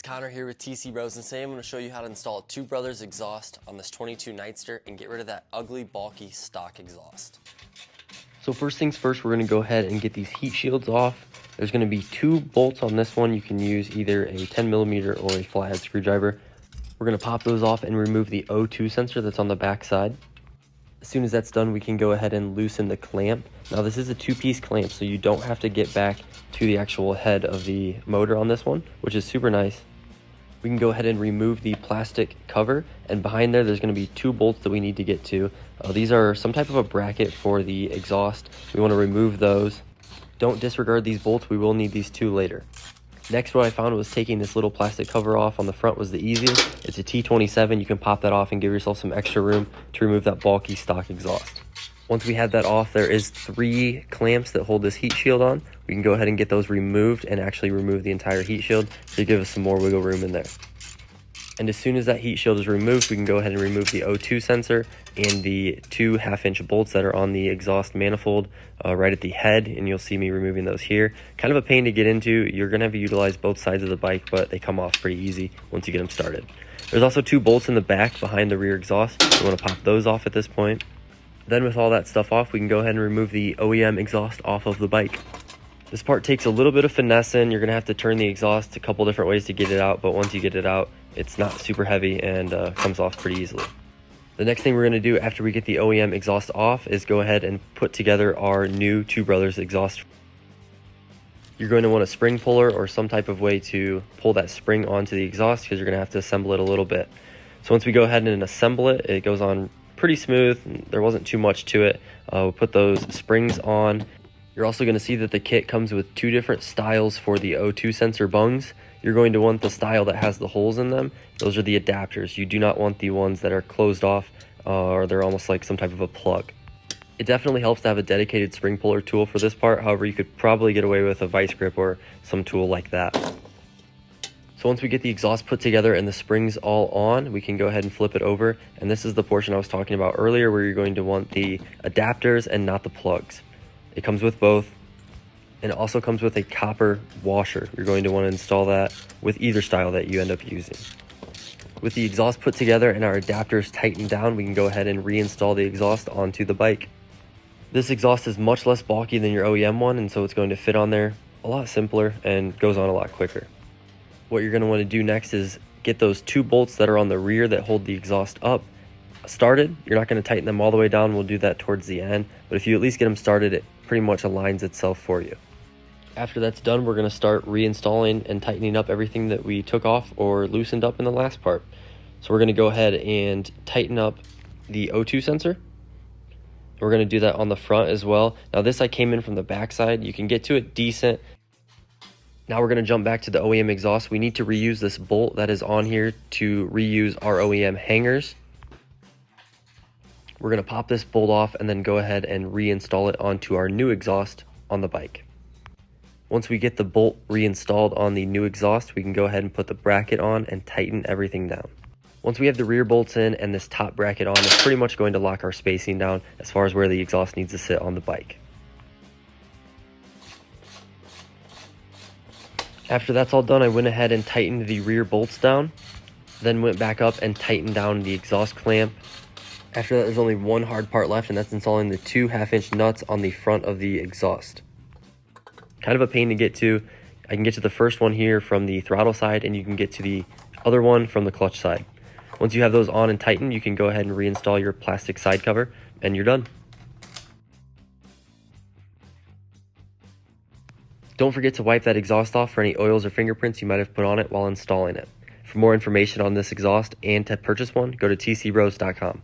Connor here with TC Bros, and today I'm going to show you how to install a Two Brothers exhaust on this 22 Nightster and get rid of that ugly, bulky stock exhaust. So first things first, we're going to go ahead and get these heat shields off. There's going to be two bolts on this one. You can use either a 10mm or a flathead screwdriver. We're going to pop those off and remove the O2 sensor that's on the back side. As soon as that's done, we can go ahead and loosen the clamp. Now this is a two-piece clamp, so you don't have to get back to the actual head of the motor on this one, which is super nice. We can go ahead and remove the plastic cover, and behind there's going to be two bolts that we need to get to. These are some type of a bracket for the exhaust. We want to remove those. Don't disregard these bolts, we will need these two later. Next, what I found was taking this little plastic cover off on the front was the easiest. It's a T27, you can pop that off and give yourself some extra room to remove that bulky stock exhaust. Once we have that off, there is 3 clamps that hold this heat shield on. We can go ahead and get those removed and actually remove the entire heat shield to give us some more wiggle room in there. And as soon as that heat shield is removed, we can go ahead and remove the O2 sensor and the 2 1/2-inch bolts that are on the exhaust manifold right at the head, and you'll see me removing those here. Kind of a pain to get into. You're going to have to utilize both sides of the bike, but they come off pretty easy once you get them started. There's also 2 bolts in the back behind the rear exhaust. We want to pop those off at this point. Then with all that stuff off, we can go ahead and remove the OEM exhaust off of the bike. This part takes a little bit of finessing. You're going to have to turn the exhaust a couple different ways to get it out, but once you get it out, it's not super heavy and comes off pretty easily. The next thing we're going to do after we get the OEM exhaust off is go ahead and put together our new Two Brothers exhaust. You're going to want a spring puller or some type of way to pull that spring onto the exhaust, because you're going to have to assemble it a little bit. So once we go ahead and assemble it, it goes on pretty smooth. There wasn't too much to it. We'll put those springs on. You're also going to see that the kit comes with 2 different styles for the O2 sensor bungs. You're going to want the style that has the holes in them. Those are the adapters. You do not want the ones that are closed off or they're almost like some type of a plug. It definitely helps to have a dedicated spring puller tool for this part. However, you could probably get away with a vice grip or some tool like that. So once we get the exhaust put together and the springs all on, we can go ahead and flip it over. And this is the portion I was talking about earlier, where you're going to want the adapters and not the plugs. It comes with both, and it also comes with a copper washer. You're going to want to install that with either style that you end up using. With the exhaust put together and our adapters tightened down, we can go ahead and reinstall the exhaust onto the bike. This exhaust is much less bulky than your OEM one, and so it's going to fit on there a lot simpler and goes on a lot quicker. What you're going to want to do next is get those 2 bolts that are on the rear that hold the exhaust up started. You're not going to tighten them all the way down. We'll do that towards the end, but if you at least get them started, it pretty much aligns itself for you. After that's done, we're going to start reinstalling and tightening up everything that we took off or loosened up in the last part. So we're going to go ahead and tighten up the O2 sensor. We're going to do that on the front as well. Now this I came in from the back side. You can get to it decent. Now we're going to jump back to the OEM exhaust. We need to reuse this bolt that is on here to reuse our OEM hangers. We're going to pop this bolt off and then go ahead and reinstall it onto our new exhaust on the bike. Once we get the bolt reinstalled on the new exhaust, we can go ahead and put the bracket on and tighten everything down. Once we have the rear bolts in and this top bracket on, it's pretty much going to lock our spacing down as far as where the exhaust needs to sit on the bike. After that's all done, I went ahead and tightened the rear bolts down, then went back up and tightened down the exhaust clamp. After that, there's only one hard part left, and that's installing the 2 1/2-inch nuts on the front of the exhaust. Kind of a pain to get to. I can get to the first one here from the throttle side, and you can get to the other one from the clutch side. Once you have those on and tightened, you can go ahead and reinstall your plastic side cover, and you're done. Don't forget to wipe that exhaust off for any oils or fingerprints you might have put on it while installing it. For more information on this exhaust and to purchase one, go to tcbros.com.